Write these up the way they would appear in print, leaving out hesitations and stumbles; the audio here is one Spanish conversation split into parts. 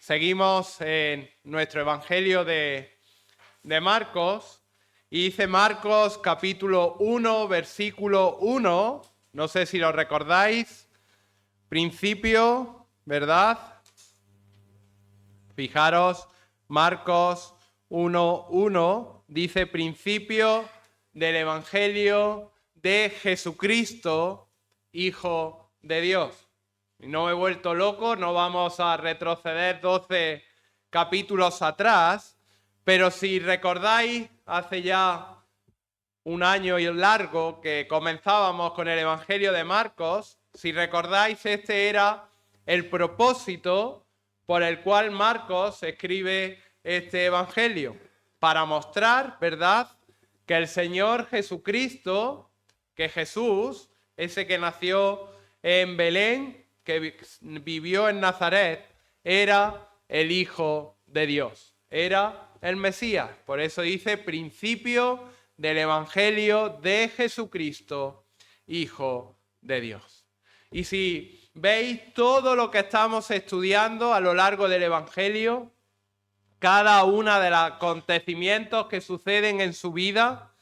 Seguimos en nuestro Evangelio de Marcos y dice Marcos capítulo 1, versículo 1, no sé si lo recordáis, principio, ¿verdad? Fijaros, Marcos 1:1 dice principio del Evangelio de Jesucristo, Hijo de Dios. Y no me he vuelto loco, no vamos a retroceder 12 capítulos atrás, pero si recordáis, hace ya un año y largo que comenzábamos con el Evangelio de Marcos, si recordáis, este era el propósito por el cual Marcos escribe este Evangelio, para mostrar, ¿verdad?, que el Señor Jesucristo, que Jesús, ese que nació en Belén, que vivió en Nazaret, era el Hijo de Dios, era el Mesías. Por eso dice principio del Evangelio de Jesucristo, Hijo de Dios. Y si veis todo lo que estamos estudiando a lo largo del Evangelio, cada uno de los acontecimientos que suceden en su vida,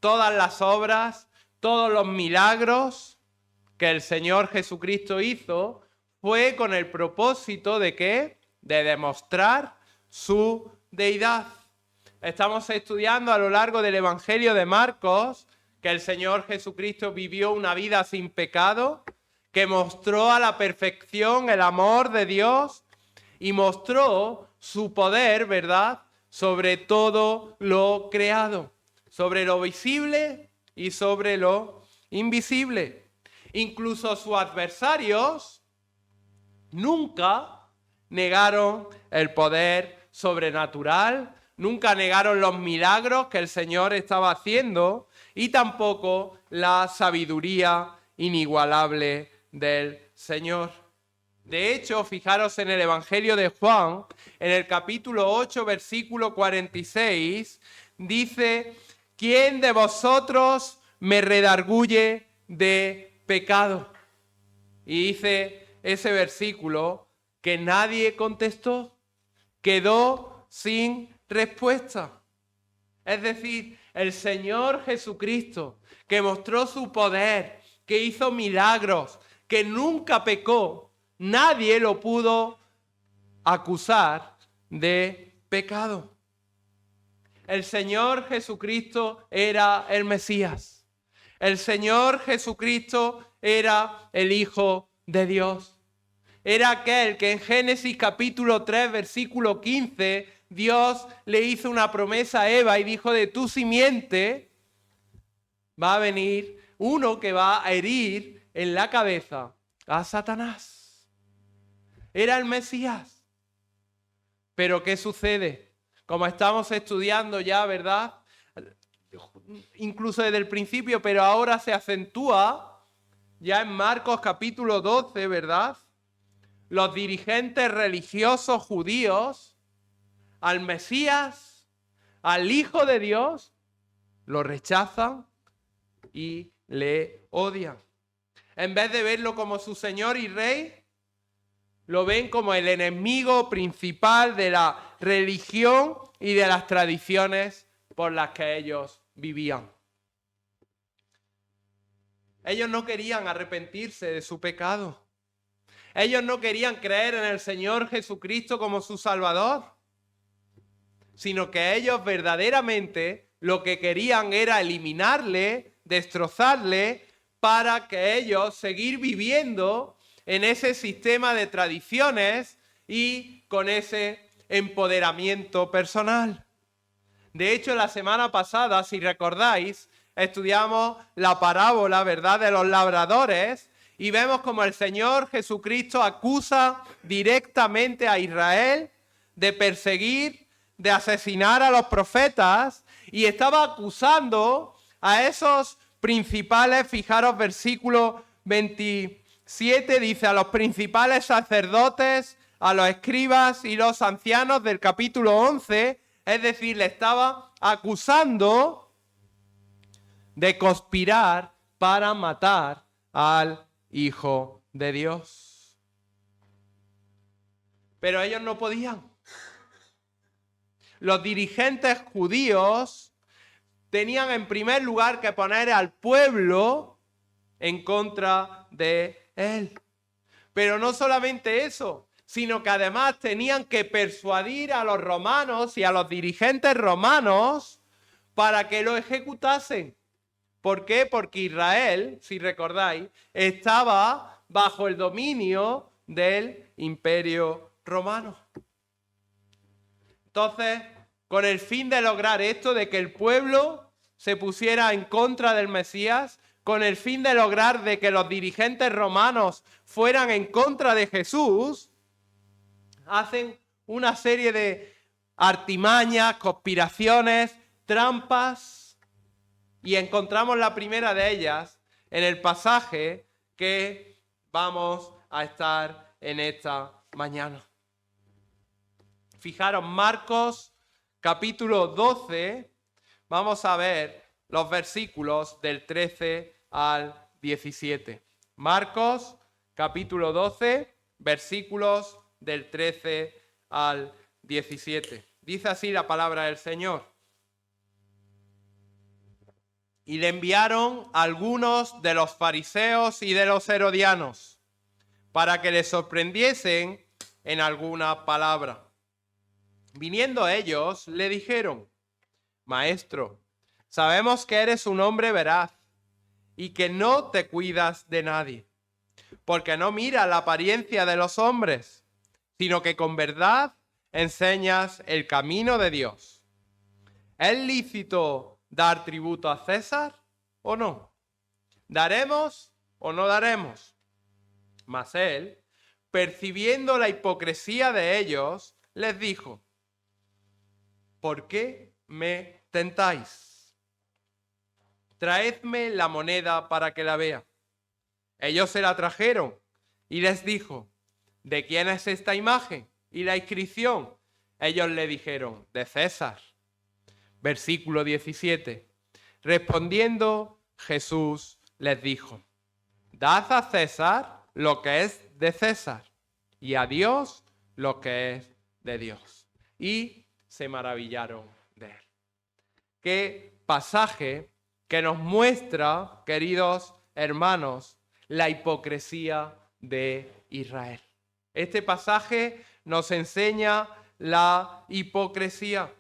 todas las obras, todos los milagros que el Señor Jesucristo hizo, fue con el propósito de ¿qué? De demostrar su deidad. Estamos estudiando a lo largo del Evangelio de Marcos que el Señor Jesucristo vivió una vida sin pecado, que mostró a la perfección el amor de Dios y mostró su poder, ¿verdad?, sobre todo lo creado, sobre lo visible y sobre lo invisible. Incluso sus adversarios nunca negaron el poder sobrenatural, nunca negaron los milagros que el Señor estaba haciendo y tampoco la sabiduría inigualable del Señor. De hecho, fijaros en el Evangelio de Juan, en el capítulo 8, versículo 46, dice: ¿quién de vosotros me redarguye de pecado? Y dice ese versículo que nadie contestó, quedó sin respuesta. Es decir, el Señor Jesucristo, que mostró su poder, que hizo milagros, que nunca pecó, nadie lo pudo acusar de pecado. El Señor Jesucristo era el Mesías. El Señor Jesucristo era el Hijo de Dios. Era aquel que en Génesis capítulo 3, versículo 15, Dios le hizo una promesa a Eva y dijo: de tu simiente va a venir uno que va a herir en la cabeza a Satanás. Era el Mesías. Pero ¿qué sucede? Como estamos estudiando ya, ¿verdad?, incluso desde el principio, pero ahora se acentúa ya en Marcos capítulo 12, ¿verdad? Los dirigentes religiosos judíos al Mesías, al Hijo de Dios, lo rechazan y le odian. En vez de verlo como su Señor y Rey, lo ven como el enemigo principal de la religión y de las tradiciones por las que ellos vivían. Ellos no querían arrepentirse de su pecado. Ellos no querían creer en el Señor Jesucristo como su Salvador, sino que ellos verdaderamente lo que querían era eliminarle, destrozarle, para que ellos seguir viviendo en ese sistema de tradiciones y con ese empoderamiento personal. De hecho, la semana pasada, si recordáis, estudiamos la parábola, ¿verdad?, de los labradores y vemos como el Señor Jesucristo acusa directamente a Israel de perseguir, de asesinar a los profetas y estaba acusando a esos principales. Fijaros, versículo 27 dice: a los principales sacerdotes, a los escribas y los ancianos del capítulo 11, es decir, le estaba acusando de conspirar para matar al Hijo de Dios. Pero ellos no podían. Los dirigentes judíos tenían en primer lugar que poner al pueblo en contra de él. Pero no solamente eso, sino que además tenían que persuadir a los romanos y a los dirigentes romanos para que lo ejecutasen. ¿Por qué? Porque Israel, si recordáis, estaba bajo el dominio del Imperio Romano. Entonces, con el fin de lograr esto, de que el pueblo se pusiera en contra del Mesías, con el fin de lograr de que los dirigentes romanos fueran en contra de Jesús, hacen una serie de artimañas, conspiraciones, trampas, y encontramos la primera de ellas en el pasaje que vamos a estar en esta mañana. Fijaros, Marcos capítulo 12, vamos a ver los versículos del 13 al 17. Marcos capítulo 12, versículos del 13 al 17. Dice así la palabra del Señor. Y le enviaron algunos de los fariseos y de los herodianos para que le sorprendiesen en alguna palabra. Viniendo ellos, le dijeron: Maestro, sabemos que eres un hombre veraz y que no te cuidas de nadie, porque no miras la apariencia de los hombres, sino que con verdad enseñas el camino de Dios. ¿Es lícito dar tributo a César o no? ¿Daremos o no daremos? Mas él, percibiendo la hipocresía de ellos, les dijo: ¿por qué me tentáis? Traedme la moneda para que la vea. Ellos se la trajeron y les dijo: ¿de quién es esta imagen y la inscripción? Ellos le dijeron: de César. Versículo 17. Respondiendo, Jesús les dijo: dad a César lo que es de César y a Dios lo que es de Dios. Y se maravillaron de él. Qué pasaje que nos muestra, queridos hermanos, la hipocresía de Israel. Este pasaje nos enseña la hipocresía.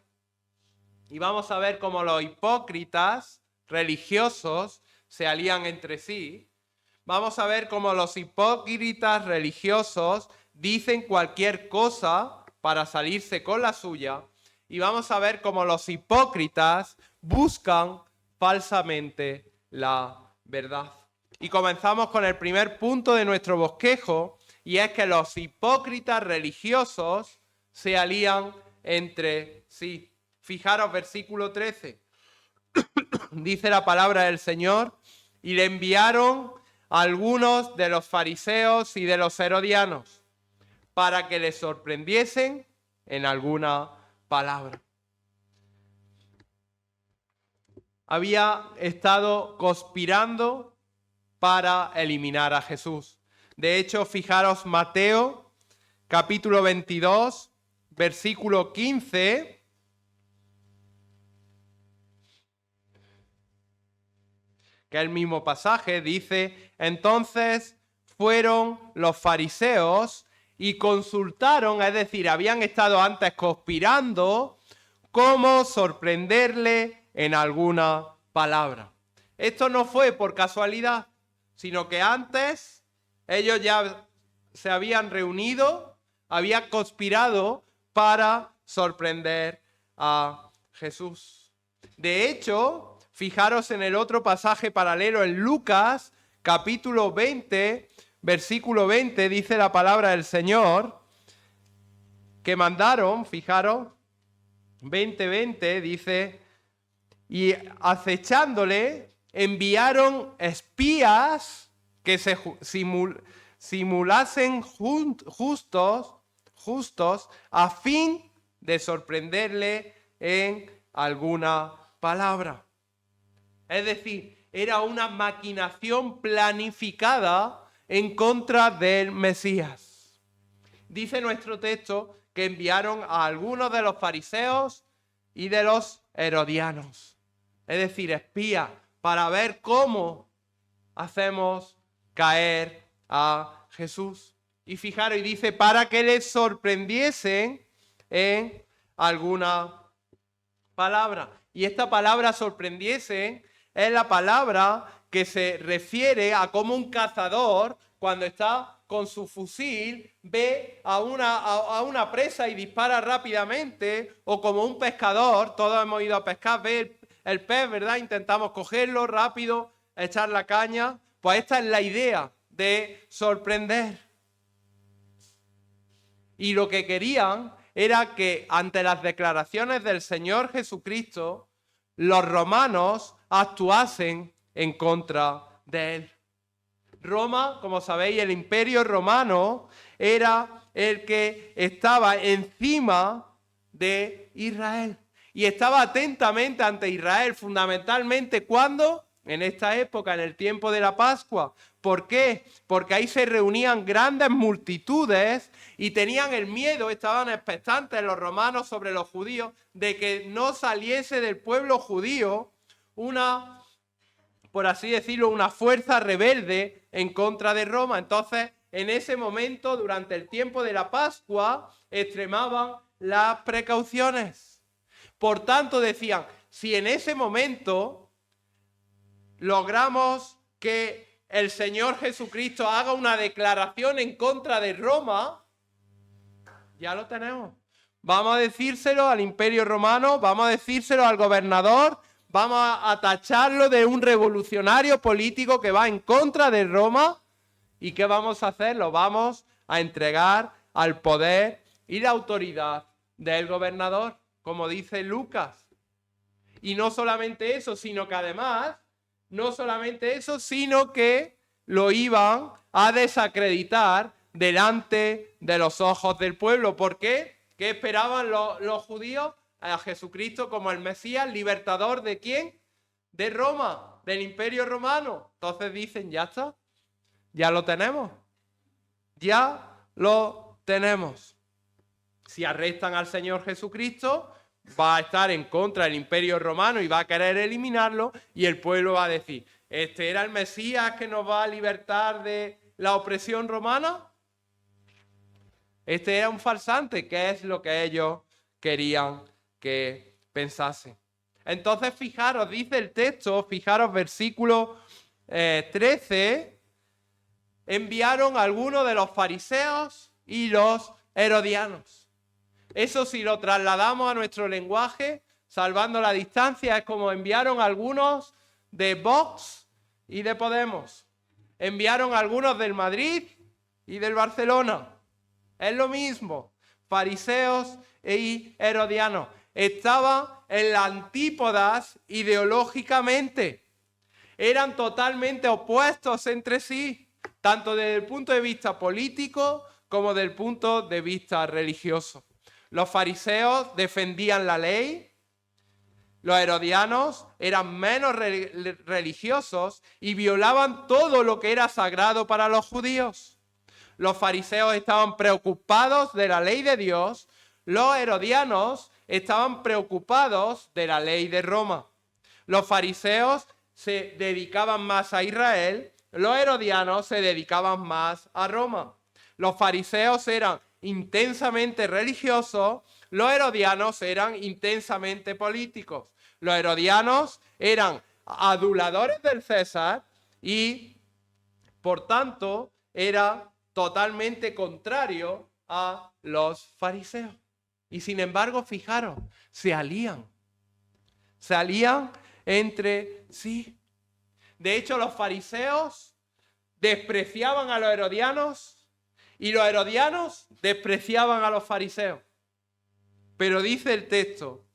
Y vamos a ver cómo los hipócritas religiosos se alían entre sí. Vamos a ver cómo los hipócritas religiosos dicen cualquier cosa para salirse con la suya. Y vamos a ver cómo los hipócritas buscan falsamente la verdad. Y comenzamos con el primer punto de nuestro bosquejo, y es que los hipócritas religiosos se alían entre sí. Fijaros, versículo 13. Dice la palabra del Señor: y le enviaron algunos de los fariseos y de los herodianos para que le sorprendiesen en alguna palabra. Había estado conspirando para eliminar a Jesús. De hecho, fijaros, Mateo capítulo 22, versículo 15, que es el mismo pasaje, dice: entonces fueron los fariseos y consultaron, es decir, habían estado antes conspirando, cómo sorprenderle en alguna palabra. Esto no fue por casualidad, sino que antes ellos ya se habían reunido, habían conspirado para sorprender a Jesús. De hecho, fijaros en el otro pasaje paralelo en Lucas, capítulo 20, versículo 20, dice la palabra del Señor, que mandaron, fijaros, 20:20 dice: y acechándole, enviaron espías que se simulasen justos a fin de sorprenderle en alguna palabra. Es decir, era una maquinación planificada en contra del Mesías. dice nuestro texto que enviaron a algunos de los fariseos y de los herodianos, es decir, espías, para ver cómo hacemos caer a Jesús. Y fijaros, y dice, para que les sorprendiesen en alguna palabra. Y esta palabra sorprendiese es la palabra que se refiere a cómo un cazador, cuando está con su fusil, ve a una presa y dispara rápidamente, o como un pescador, todos hemos ido a pescar, ve el pez, ¿verdad? Intentamos cogerlo rápido, echar la caña. Pues esta es la idea de sorprender. Y lo que querían era que ante las declaraciones del Señor Jesucristo, los romanos actuasen en contra de él. Roma, como sabéis, el imperio romano era el que estaba encima de Israel. Y estaba atentamente ante Israel, fundamentalmente cuando, en esta época, en el tiempo de la Pascua. ¿Por qué? Porque ahí se reunían grandes multitudes y tenían el miedo, estaban expectantes los romanos sobre los judíos, de que no saliese del pueblo judío una, por así decirlo, una fuerza rebelde en contra de Roma. Entonces, en ese momento, durante el tiempo de la Pascua, extremaban las precauciones. Por tanto, decían, si en ese momento logramos que el Señor Jesucristo haga una declaración en contra de Roma, ya lo tenemos. Vamos a decírselo al Imperio Romano, vamos a decírselo al gobernador, vamos a tacharlo de un revolucionario político que va en contra de Roma. ¿Y qué vamos a hacer? Lo vamos a entregar al poder y la autoridad del gobernador, como dice Lucas. Y no solamente eso, sino que además, sino que lo iban a desacreditar delante de los ojos del pueblo. ¿Por qué? ¿Qué esperaban los judíos? A Jesucristo como el Mesías, libertador ¿de quién? De Roma, del Imperio Romano. Entonces dicen, ya está, ya lo tenemos. Ya lo tenemos. Si arrestan al Señor Jesucristo, va a estar en contra del Imperio Romano y va a querer eliminarlo, y el pueblo va a decir, ¿este era el Mesías que nos va a libertar de la opresión romana? Este era un farsante, que es lo que ellos querían que pensase. Entonces, fijaros, dice el texto, fijaros, versículo 13, enviaron a algunos de los fariseos y los herodianos. Eso, si lo trasladamos a nuestro lenguaje, salvando la distancia, es como enviaron a algunos de Vox y de Podemos. Enviaron a algunos del Madrid y del Barcelona. Es lo mismo, fariseos y herodianos. Estaban en las antípodas ideológicamente. Eran totalmente opuestos entre sí, tanto desde el punto de vista político como desde el punto de vista religioso. Los fariseos defendían la ley, los herodianos eran menos religiosos y violaban todo lo que era sagrado para los judíos. Los fariseos estaban preocupados de la ley de Dios, los herodianos estaban preocupados de la ley de Roma. Los fariseos se dedicaban más a Israel, los herodianos se dedicaban más a Roma. Los fariseos eran intensamente religiosos, los herodianos eran intensamente políticos. Los herodianos eran aduladores del César y, por tanto, era totalmente contrario a los fariseos. Y sin embargo, fijaros, se alían entre sí. De hecho, los fariseos despreciaban a los herodianos y los herodianos despreciaban a los fariseos. Pero dice el texto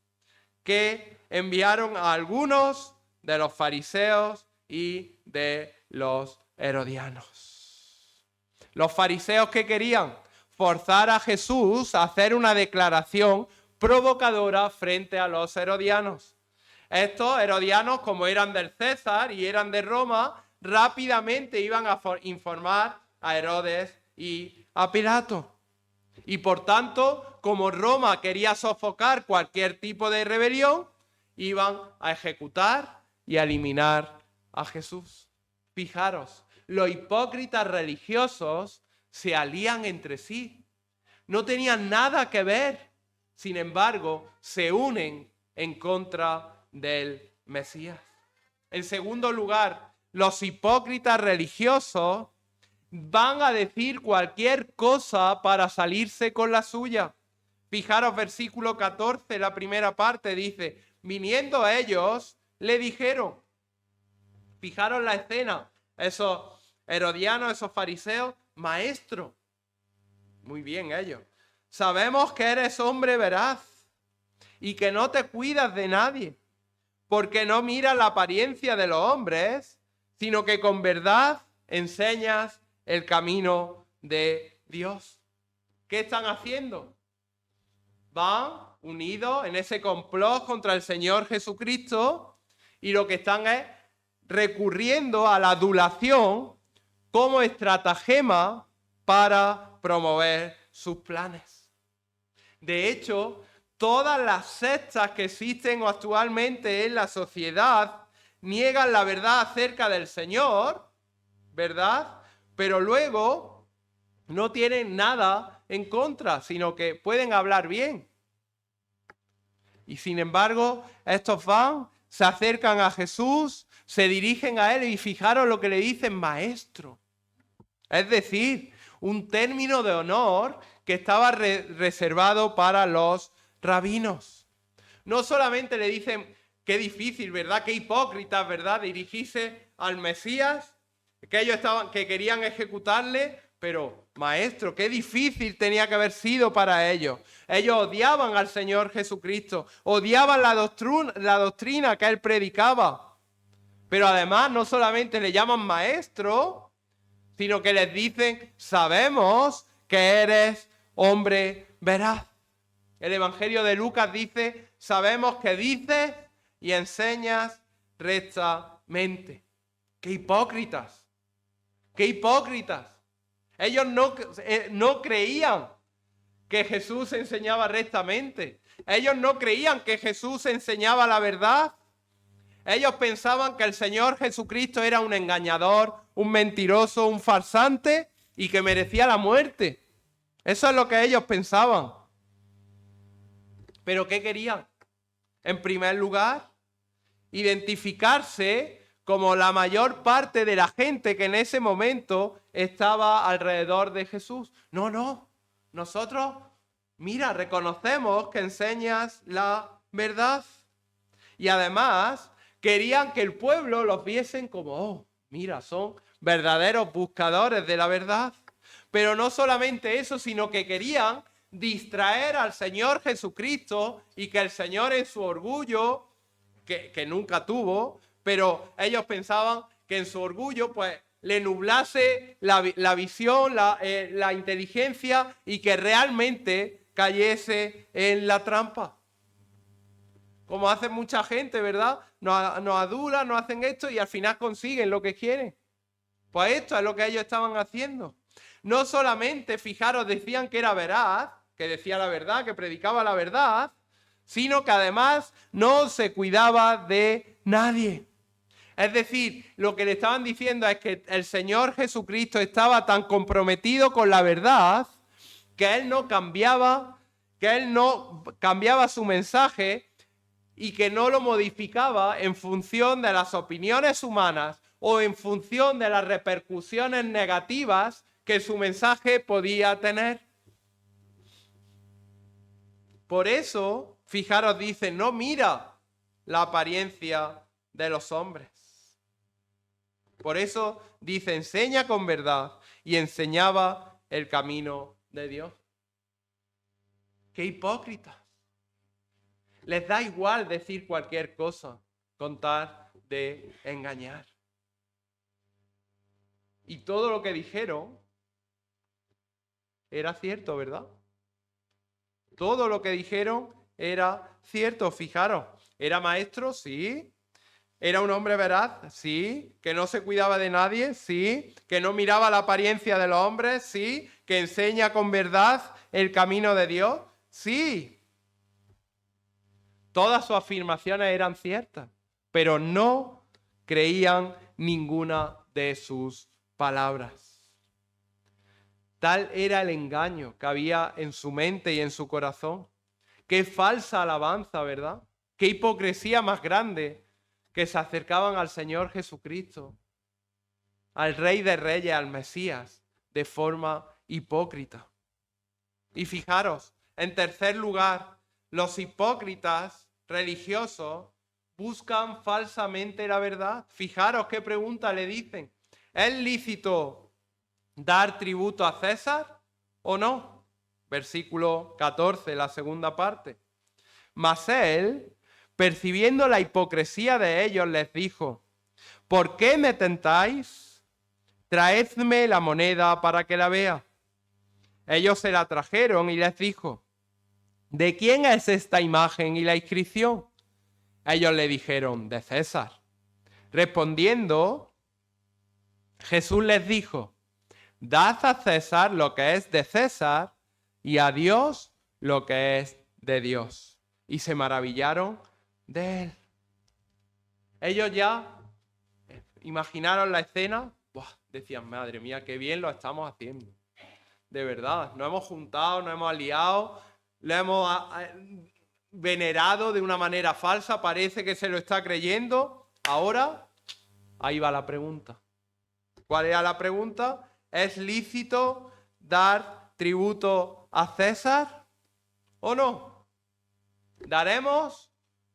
que enviaron a algunos de los fariseos y de los herodianos. Los fariseos, ¿qué querían? Forzar a Jesús a hacer una declaración provocadora frente a los herodianos. Estos herodianos, como eran del César y eran de Roma, rápidamente iban a informar a Herodes y a Pilato. Y por tanto, como Roma quería sofocar cualquier tipo de rebelión, iban a ejecutar y a eliminar a Jesús. Fijaros, los hipócritas religiosos se alían entre sí. No tenían nada que ver. Sin embargo, se unen en contra del Mesías. En segundo lugar, los hipócritas religiosos van a decir cualquier cosa para salirse con la suya. Fijaros, versículo 14, la primera parte dice, viniendo ellos, le dijeron. Fijaros la escena, esos herodianos, esos fariseos, maestro. Muy bien ellos. Sabemos que eres hombre veraz y que no te cuidas de nadie, porque no miras la apariencia de los hombres, sino que con verdad enseñas el camino de Dios. ¿Qué están haciendo? Van unidos en ese complot contra el Señor Jesucristo y lo que están es recurriendo a la adulación como estratagema para promover sus planes. De hecho, todas las sectas que existen actualmente en la sociedad niegan la verdad acerca del Señor, ¿verdad? Pero luego no tienen nada en contra, sino que pueden hablar bien. Y sin embargo, estos van, se acercan a Jesús, se dirigen a él y fijaros lo que le dicen, maestro. Es decir, un término de honor que estaba reservado para los rabinos. No solamente le dicen, qué difícil, ¿verdad? Qué hipócritas, ¿verdad? Dirigirse al Mesías, que ellos que querían ejecutarle, pero maestro, qué difícil tenía que haber sido para ellos. Ellos odiaban al Señor Jesucristo, odiaban la doctrina que él predicaba. Pero además no solamente le llaman maestro, sino que les dicen, sabemos que eres hombre veraz. El Evangelio de Lucas dice, sabemos que dices y enseñas rectamente. ¡Qué hipócritas! ¡Qué hipócritas! Ellos no creían que Jesús enseñaba rectamente. Ellos no creían que Jesús enseñaba la verdad. Ellos pensaban que el Señor Jesucristo era un engañador, un mentiroso, un farsante y que merecía la muerte. Eso es lo que ellos pensaban. ¿Pero qué querían? En primer lugar, identificarse como la mayor parte de la gente que en ese momento estaba alrededor de Jesús. No. Nosotros, mira, reconocemos que enseñas la verdad. Y además querían que el pueblo los viesen como, oh, mira, son verdaderos buscadores de la verdad. Pero no solamente eso, sino que querían distraer al Señor Jesucristo y que el Señor en su orgullo, que nunca tuvo, pero ellos pensaban que en su orgullo pues le nublase la visión, la inteligencia y que realmente cayese en la trampa. Como hace mucha gente, ¿verdad? Nos adulan, nos hacen esto y al final consiguen lo que quieren. Pues esto es lo que ellos estaban haciendo. No solamente, fijaros, decían que era veraz, que decía la verdad, que predicaba la verdad, sino que además no se cuidaba de nadie. Es decir, lo que le estaban diciendo es que el Señor Jesucristo estaba tan comprometido con la verdad que Él no cambiaba su mensaje y que no lo modificaba en función de las opiniones humanas o en función de las repercusiones negativas que su mensaje podía tener. Por eso, fijaros, dice, no mira la apariencia de los hombres. Por eso dice, enseña con verdad y enseñaba el camino de Dios. ¡Qué hipócritas! Les da igual decir cualquier cosa con tal de engañar. Y todo lo que dijeron era cierto, ¿verdad? Todo lo que dijeron era cierto, fijaros. ¿Era maestro? Sí. ¿Era un hombre veraz? Sí. ¿Que no se cuidaba de nadie? Sí. ¿Que no miraba la apariencia de los hombres? Sí. ¿Que enseña con verdad el camino de Dios? Sí. Todas sus afirmaciones eran ciertas, pero no creían ninguna de sus palabras. Tal era el engaño que había en su mente y en su corazón. Qué falsa alabanza, ¿verdad? Qué hipocresía más grande, que se acercaban al Señor Jesucristo, al Rey de Reyes, al Mesías, de forma hipócrita. Y fijaros, en tercer lugar, los hipócritas religiosos buscan falsamente la verdad. Fijaros qué pregunta le dicen. ¿Es lícito dar tributo a César o no? Versículo 14, la segunda parte. Mas él, percibiendo la hipocresía de ellos, les dijo: ¿por qué me tentáis? Traedme la moneda para que la vea. Ellos se la trajeron y les dijo: ¿de quién es esta imagen y la inscripción? Ellos le dijeron: de César. Respondiendo, Jesús les dijo: dad a César lo que es de César y a Dios lo que es de Dios. Y se maravillaron de él. Ellos ya imaginaron la escena. ¡Buah! Decían: madre mía, qué bien lo estamos haciendo. De verdad, nos hemos juntado, nos hemos aliado, lo hemos venerado de una manera falsa, parece que se lo está creyendo. Ahora, ahí va la pregunta. ¿Cuál era la pregunta? ¿Es lícito dar tributo a César o no? ¿Daremos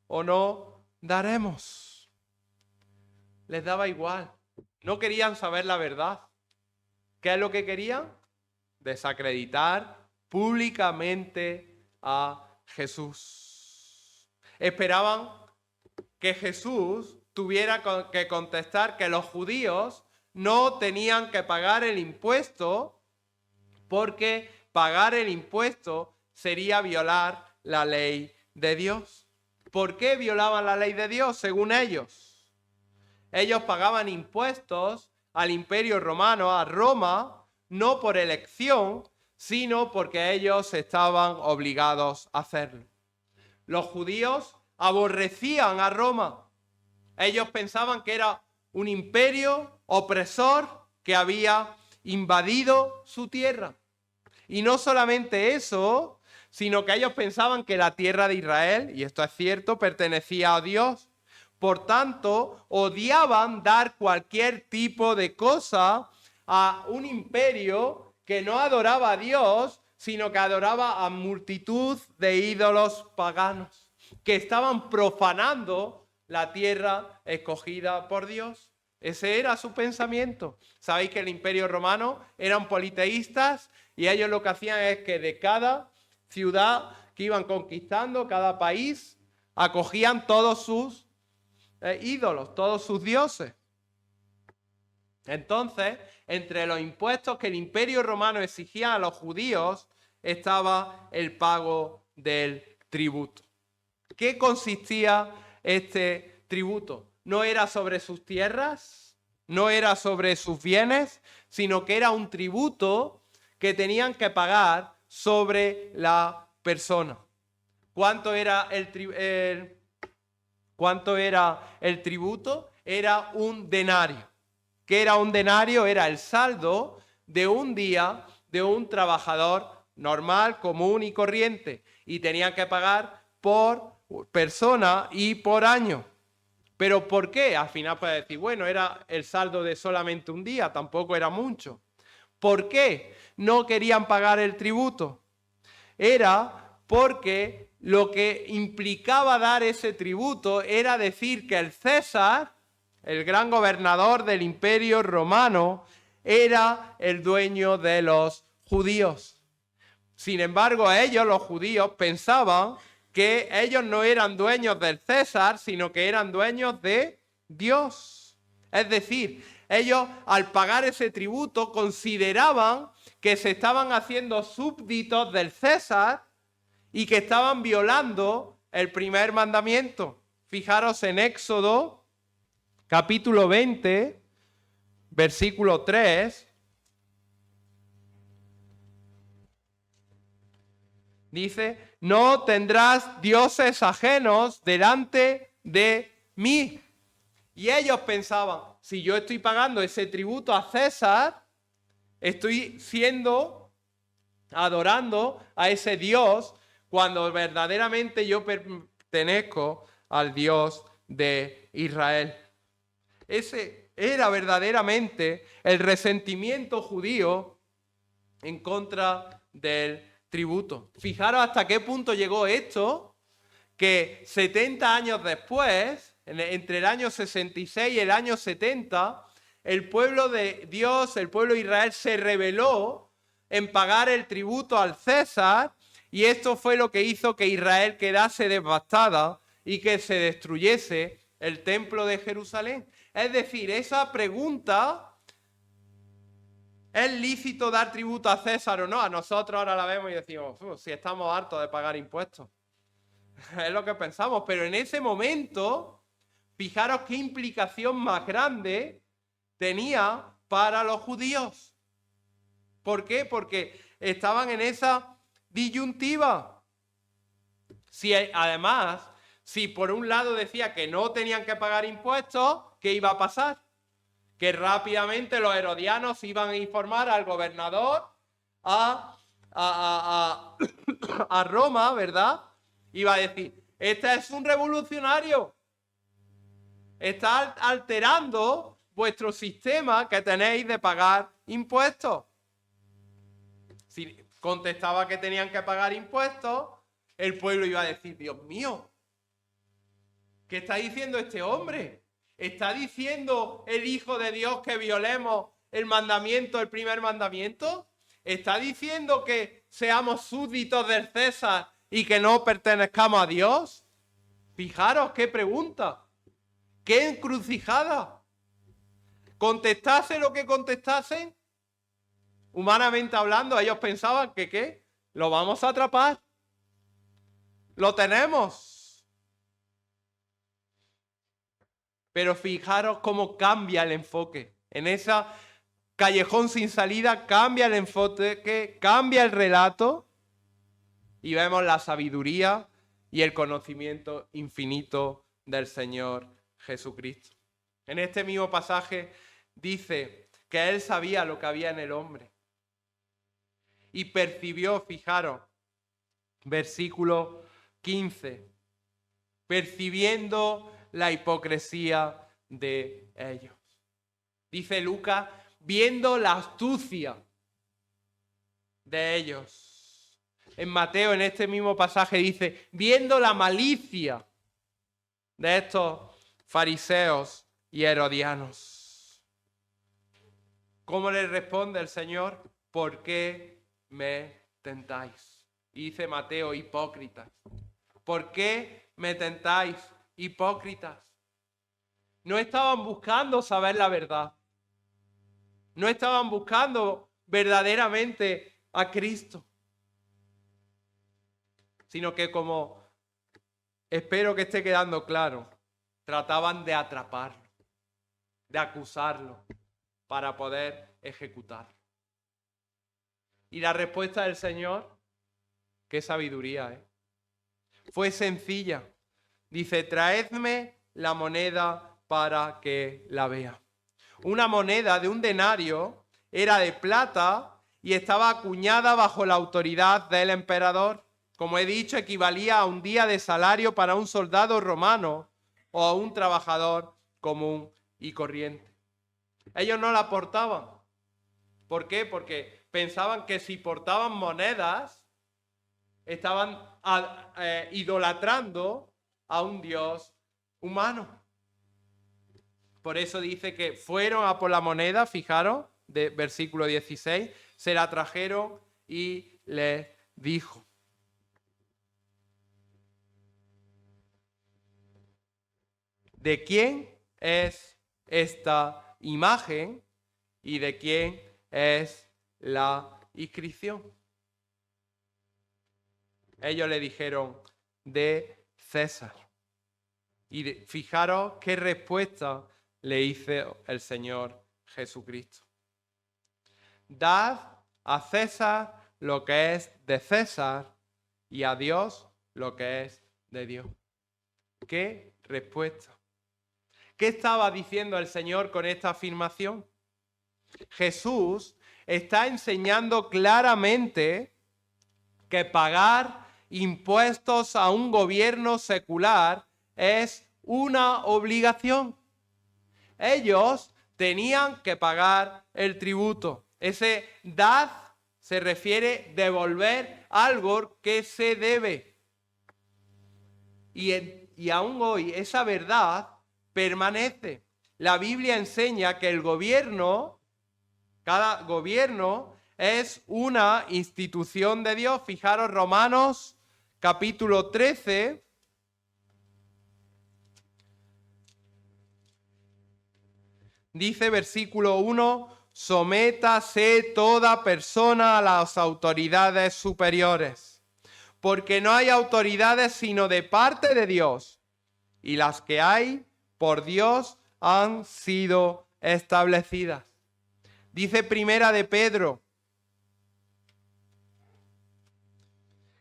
o no daremos? Les daba igual. No querían saber la verdad. ¿Qué es lo que querían? Desacreditar públicamente a Jesús. Esperaban que Jesús tuviera que contestar que los judíos no tenían que pagar el impuesto porque pagar el impuesto sería violar la ley de Dios. ¿Por qué violaban la ley de Dios según ellos? Ellos pagaban impuestos al Imperio Romano, a Roma, no por elección, sino porque ellos estaban obligados a hacerlo. Los judíos aborrecían a Roma. Ellos pensaban que era un imperio opresor que había invadido su tierra. Y no solamente eso, sino que ellos pensaban que la tierra de Israel, y esto es cierto, pertenecía a Dios. Por tanto, odiaban dar cualquier tipo de cosa a un imperio que no adoraba a Dios, sino que adoraba a multitud de ídolos paganos, que estaban profanando la tierra escogida por Dios. Ese era su pensamiento. Sabéis que el Imperio Romano eran politeístas y ellos lo que hacían es que de cada ciudad que iban conquistando, cada país, acogían todos sus ídolos, todos sus dioses. Entonces, entre los impuestos que el Imperio Romano exigía a los judíos estaba el pago del tributo. ¿Qué consistía este tributo? No era sobre sus tierras, no era sobre sus bienes, sino que era un tributo que tenían que pagar sobre la persona. ¿Cuánto era el tributo? Era un denario. ¿Qué era un denario? Era el saldo de un día de un trabajador normal, común y corriente. Y tenían que pagar por persona y por año. ¿Pero por qué? Al final puedes decir, bueno, era el saldo de solamente un día, tampoco era mucho. ¿Por qué no querían pagar el tributo? Era porque lo que implicaba dar ese tributo era decir que el César, el gran gobernador del Imperio Romano, era el dueño de los judíos. Sin embargo, ellos, los judíos, pensaban que ellos no eran dueños del César, sino que eran dueños de Dios. Es decir, ellos al pagar ese tributo consideraban que se estaban haciendo súbditos del César y que estaban violando el primer mandamiento. Fijaros en Éxodo capítulo 20, versículo 3, dice, no tendrás dioses ajenos delante de mí. Y ellos pensaban, si yo estoy pagando ese tributo a César, estoy adorando a ese Dios cuando verdaderamente yo pertenezco al Dios de Israel. Ese era verdaderamente el resentimiento judío en contra del tributo. Fijaros hasta qué punto llegó esto, que 70 años después, entre el año 66 y el año 70, el pueblo de Dios, el pueblo de Israel, se rebeló en pagar el tributo al César, y esto fue lo que hizo que Israel quedase devastada y que se destruyese el templo de Jerusalén. Es decir, esa pregunta, ¿es lícito dar tributo a César o no? A nosotros ahora la vemos y decimos, si estamos hartos de pagar impuestos. Es lo que pensamos, pero en ese momento, fijaros qué implicación más grande tenía para los judíos. ¿Por qué? Porque estaban en esa disyuntiva. Además, si por un lado decía que no tenían que pagar impuestos, ¿qué iba a pasar? Que rápidamente los herodianos iban a informar al gobernador a Roma, ¿verdad? Iba a decir, este es un revolucionario, está alterando vuestro sistema que tenéis de pagar impuestos. Si contestaba que tenían que pagar impuestos, el pueblo iba a decir, Dios mío, ¿qué está diciendo este hombre? ¿Está diciendo el Hijo de Dios que violemos el mandamiento, el primer mandamiento? ¿Está diciendo que seamos súbditos del César y que no pertenezcamos a Dios? Fijaros qué pregunta, qué encrucijada. Contestase lo que contestasen, humanamente hablando, ellos pensaban que ¿qué? Lo vamos a atrapar. Lo tenemos. Pero fijaros cómo cambia el enfoque. En esa callejón sin salida cambia el enfoque, cambia el relato y vemos la sabiduría y el conocimiento infinito del Señor Jesucristo. En este mismo pasaje dice que Él sabía lo que había en el hombre y percibió, fijaros, versículo 15, percibiendo la hipocresía de ellos. Dice Lucas, viendo la astucia de ellos. En Mateo, en este mismo pasaje, dice, viendo la malicia de estos fariseos y herodianos. ¿Cómo le responde el Señor? ¿Por qué me tentáis? Y dice Mateo, hipócritas. ¿Por qué me tentáis, hipócritas? No estaban buscando saber la verdad. No estaban buscando verdaderamente a Cristo. Sino que, como espero que esté quedando claro, trataban de atraparlo, de acusarlo, para poder ejecutarlo. Y la respuesta del Señor, qué sabiduría, ¿eh? Fue sencilla. Dice, traedme la moneda para que la vea. Una moneda de un denario era de plata y estaba acuñada bajo la autoridad del emperador. Como he dicho, equivalía a un día de salario para un soldado romano o a un trabajador común y corriente. Ellos no la portaban. ¿Por qué? Porque pensaban que si portaban monedas, estaban idolatrando a un Dios humano. Por eso dice que fueron a por la moneda, fijaros, de versículo 16, se la trajeron y les dijo. ¿De quién es esta imagen y de quién es la inscripción? Ellos le dijeron, de César. Y fijaros qué respuesta le hizo el Señor Jesucristo. Dad a César lo que es de César y a Dios lo que es de Dios. ¿Qué respuesta? ¿Qué estaba diciendo el Señor con esta afirmación? Jesús está enseñando claramente que pagar impuestos a un gobierno secular es una obligación. Ellos tenían que pagar el tributo. Ese dad se refiere a devolver algo que se debe. Y aún hoy esa verdad permanece. La Biblia enseña que el gobierno, cada gobierno, es una institución de Dios. Fijaros, Romanos capítulo 13. Dice versículo 1, sométase toda persona a las autoridades superiores, porque no hay autoridades sino de parte de Dios, y las que hay por Dios han sido establecidas. Dice Primera de Pedro,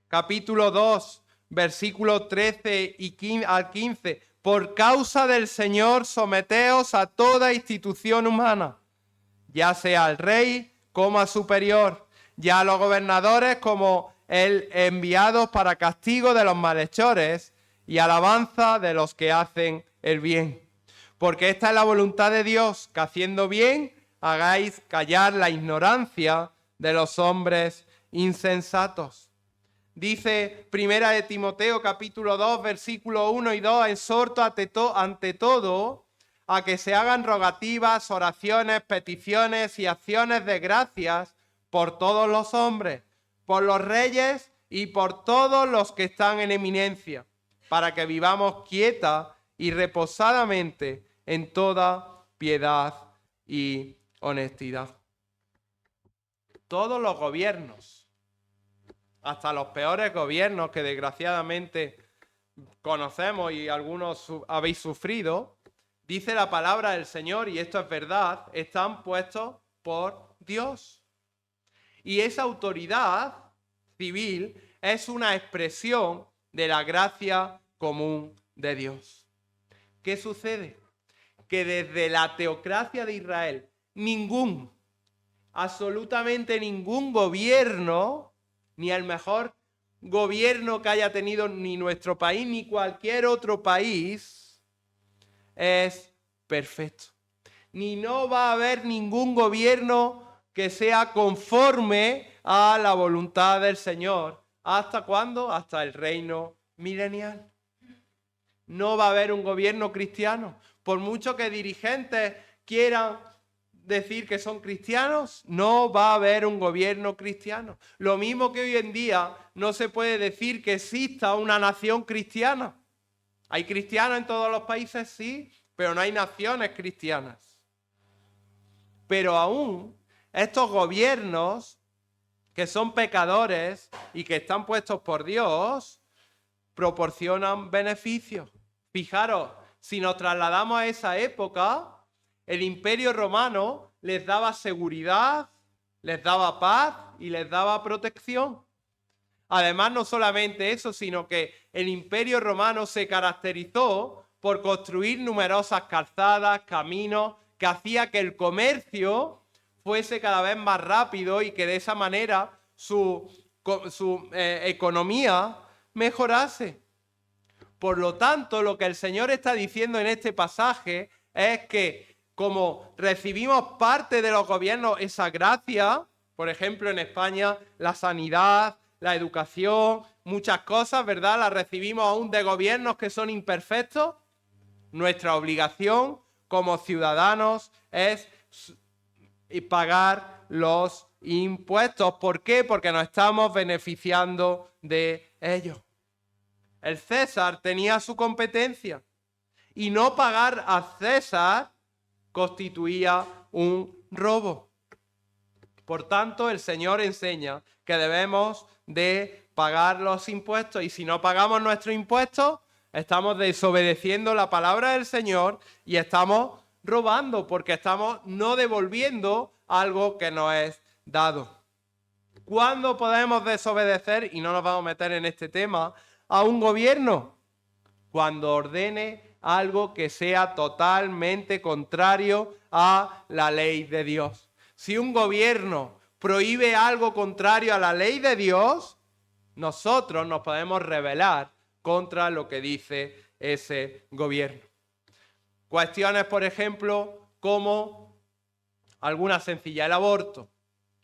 capítulo 2, versículo 13 al 15. Por causa del Señor, someteos a toda institución humana, ya sea al rey como al superior, ya a los gobernadores como el enviados para castigo de los malhechores y alabanza de los que hacen el bien. Porque esta es la voluntad de Dios, que haciendo bien hagáis callar la ignorancia de los hombres insensatos. Dice Primera de Timoteo capítulo 2, versículo 1 y 2, exhorto ante todo a que se hagan rogativas, oraciones, peticiones y acciones de gracias por todos los hombres, por los reyes y por todos los que están en eminencia, para que vivamos quieta y reposadamente en toda piedad y honestidad. Todos los gobiernos, hasta los peores gobiernos que desgraciadamente conocemos y algunos habéis sufrido, dice la palabra del Señor, y esto es verdad, están puestos por Dios. Y esa autoridad civil es una expresión de la gracia común de Dios. ¿Qué sucede? Que desde la teocracia de Israel, absolutamente ningún gobierno, ni el mejor gobierno que haya tenido ni nuestro país ni cualquier otro país es perfecto. Ni no va a haber ningún gobierno que sea conforme a la voluntad del Señor. ¿Hasta cuándo? Hasta el reino milenial. No va a haber un gobierno cristiano. Por mucho que dirigentes quieran decir que son cristianos, no va a haber un gobierno cristiano. Lo mismo que hoy en día no se puede decir que exista una nación cristiana. ¿Hay cristianos en todos los países? Sí, pero no hay naciones cristianas. Pero aún estos gobiernos que son pecadores y que están puestos por Dios, proporcionan beneficios. Fijaros, si nos trasladamos a esa época, el Imperio Romano les daba seguridad, les daba paz y les daba protección. Además, no solamente eso, sino que el Imperio Romano se caracterizó por construir numerosas calzadas, caminos, que hacía que el comercio fuese cada vez más rápido y que de esa manera su economía mejorase. Por lo tanto, lo que el Señor está diciendo en este pasaje es que como recibimos parte de los gobiernos esa gracia, por ejemplo en España la sanidad, la educación, muchas cosas, ¿verdad? Las recibimos aún de gobiernos que son imperfectos. Nuestra obligación como ciudadanos es pagar los impuestos. ¿Por qué? Porque nos estamos beneficiando de ellos. El César tenía su competencia y no pagar a César constituía un robo. Por tanto, el Señor enseña que debemos de pagar los impuestos y si no pagamos nuestros impuestos, estamos desobedeciendo la palabra del Señor y estamos robando porque estamos no devolviendo algo que nos es dado. ¿Cuándo podemos desobedecer, y no nos vamos a meter en este tema, a un gobierno? Cuando ordene algo que sea totalmente contrario a la ley de Dios. Si un gobierno prohíbe algo contrario a la ley de Dios, nosotros nos podemos rebelar contra lo que dice ese gobierno. Cuestiones, por ejemplo, como alguna sencilla, el aborto.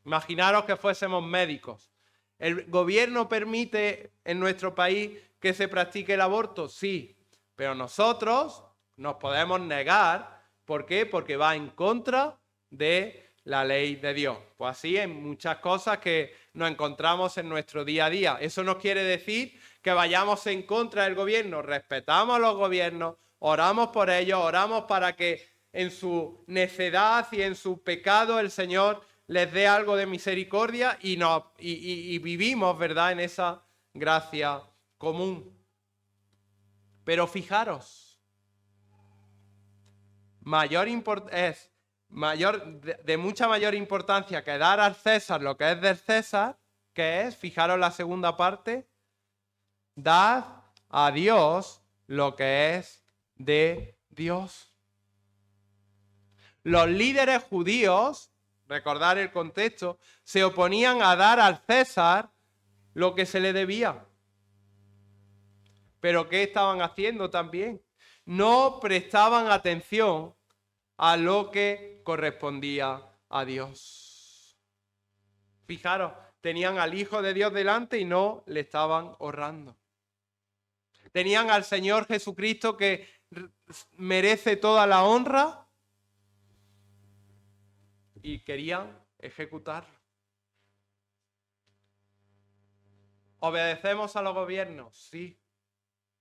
Imaginaros que fuésemos médicos. ¿El gobierno permite en nuestro país que se practique el aborto? Sí, pero nosotros nos podemos negar. ¿Por qué? Porque va en contra de la ley de Dios. Pues así en muchas cosas que nos encontramos en nuestro día a día. Eso no quiere decir que vayamos en contra del gobierno. Respetamos a los gobiernos, oramos por ellos, oramos para que en su necedad y en su pecado el Señor les dé algo de misericordia y vivimos, ¿verdad?, en esa gracia común. Pero fijaros, de mucha mayor importancia que dar al César lo que es del César, que es, fijaros la segunda parte, dad a Dios lo que es de Dios. Los líderes judíos, recordar el contexto, se oponían a dar al César lo que se le debía. ¿Pero qué estaban haciendo también? No prestaban atención a lo que correspondía a Dios. Fijaros, tenían al Hijo de Dios delante y no le estaban honrando. Tenían al Señor Jesucristo que merece toda la honra y querían ejecutarlo. ¿Obedecemos a los gobiernos? Sí.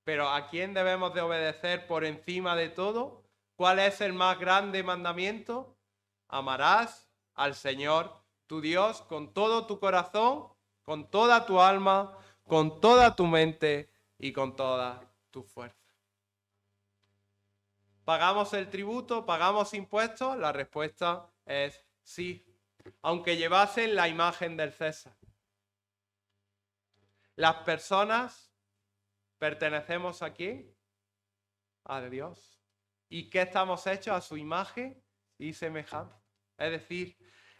Pero ¿a quién debemos de obedecer por encima de todo? ¿Cuál es el más grande mandamiento? Amarás al Señor tu Dios con todo tu corazón, con toda tu alma, con toda tu mente y con toda tu fuerza. ¿Pagamos el tributo? ¿Pagamos impuestos? La respuesta es sí, aunque llevasen la imagen del César. Las personas pertenecemos ¿a quién? A Dios. ¿Y qué estamos hechos? A su imagen y semejanza. Es decir,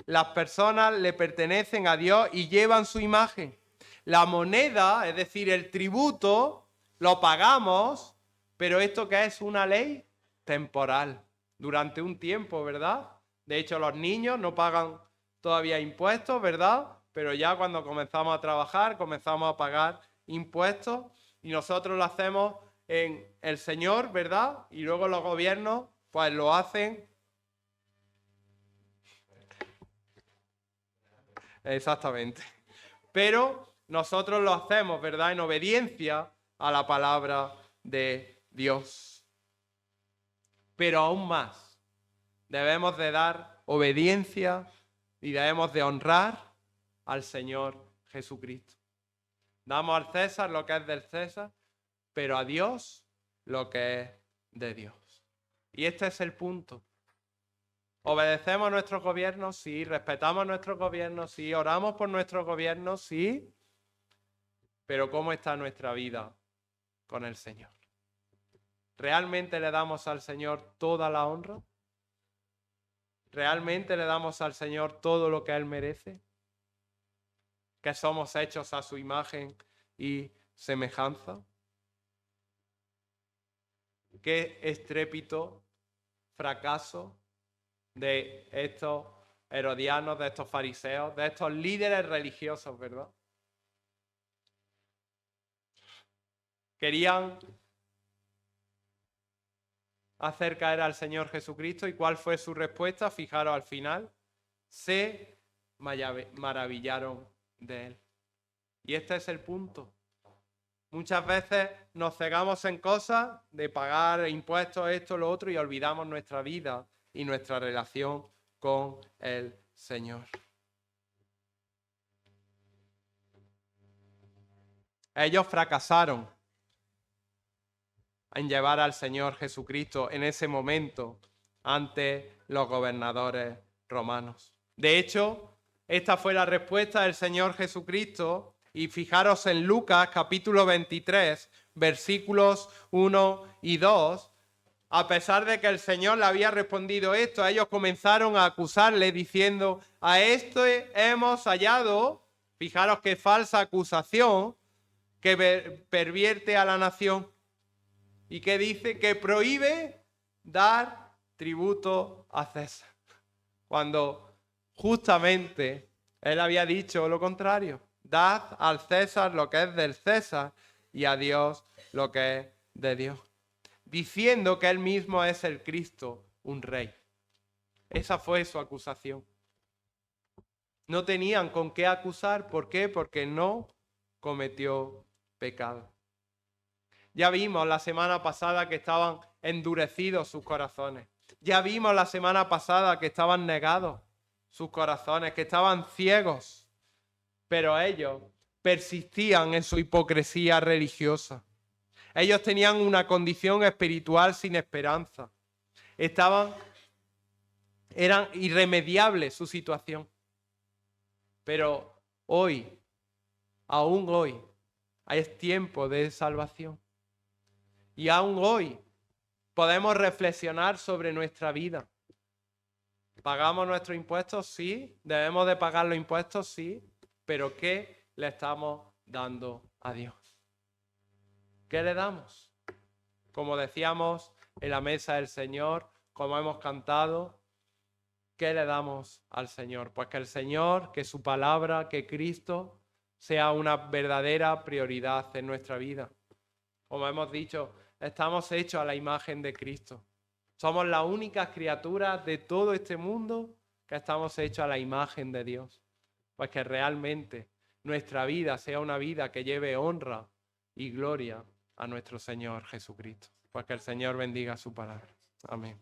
las personas le pertenecen a Dios y llevan su imagen. La moneda, es decir, el tributo, lo pagamos, pero esto que es una ley temporal, durante un tiempo, ¿verdad? De hecho, los niños no pagan todavía impuestos, ¿verdad? Pero ya cuando comenzamos a trabajar, comenzamos a pagar impuestos y nosotros lo hacemos en el Señor, ¿verdad? Y luego los gobiernos, pues lo hacen. Exactamente. Pero nosotros lo hacemos, ¿verdad?, en obediencia a la palabra de Dios. Pero aún más, debemos de dar obediencia y debemos de honrar al Señor Jesucristo. Damos al César lo que es del César, pero a Dios lo que es de Dios. Y este es el punto. ¿Obedecemos a nuestros gobiernos? Sí. ¿Respetamos a nuestros gobiernos? Sí. ¿Oramos por nuestros gobiernos? Sí. Pero ¿cómo está nuestra vida con el Señor? ¿Realmente le damos al Señor toda la honra? ¿Realmente le damos al Señor todo lo que Él merece? ¿Que somos hechos a su imagen y semejanza? ¿Qué estrépito, fracaso de estos herodianos, de estos fariseos, de estos líderes religiosos, ¿verdad? Querían hacer caer al Señor Jesucristo. ¿Y cuál fue su respuesta? Fijaros al final. Se maravillaron de Él. Y este es el punto. Muchas veces nos cegamos en cosas de pagar impuestos, esto, lo otro, y olvidamos nuestra vida y nuestra relación con el Señor. Ellos fracasaron en llevar al Señor Jesucristo en ese momento ante los gobernadores romanos. De hecho, esta fue la respuesta del Señor Jesucristo, y fijaros en Lucas capítulo 23, versículos 1 y 2, a pesar de que el Señor le había respondido esto, ellos comenzaron a acusarle diciendo, a esto hemos hallado, fijaros qué falsa acusación, que pervierte a la nación y que dice que prohíbe dar tributo a César, cuando justamente él había dicho lo contrario, dad al César lo que es del César y a Dios lo que es de Dios, diciendo que él mismo es el Cristo, un rey. Esa fue su acusación. No tenían con qué acusar. ¿Por qué? Porque no cometió pecado. Ya vimos la semana pasada que estaban endurecidos sus corazones. Ya vimos la semana pasada que estaban negados sus corazones, que estaban ciegos. Pero ellos persistían en su hipocresía religiosa. Ellos tenían una condición espiritual sin esperanza. Eran irremediables su situación. Pero hoy, aún hoy, es tiempo de salvación. Y aún hoy podemos reflexionar sobre nuestra vida. ¿Pagamos nuestros impuestos? Sí. ¿Debemos de pagar los impuestos? Sí. Pero ¿qué le estamos dando a Dios? ¿Qué le damos? Como decíamos en la mesa del Señor, como hemos cantado, ¿qué le damos al Señor? Pues que el Señor, que su palabra, que Cristo sea una verdadera prioridad en nuestra vida. Como hemos dicho, estamos hechos a la imagen de Cristo. Somos las únicas criaturas de todo este mundo que estamos hechos a la imagen de Dios. Pues que realmente nuestra vida sea una vida que lleve honra y gloria a nuestro Señor Jesucristo. Pues que el Señor bendiga su palabra. Amén.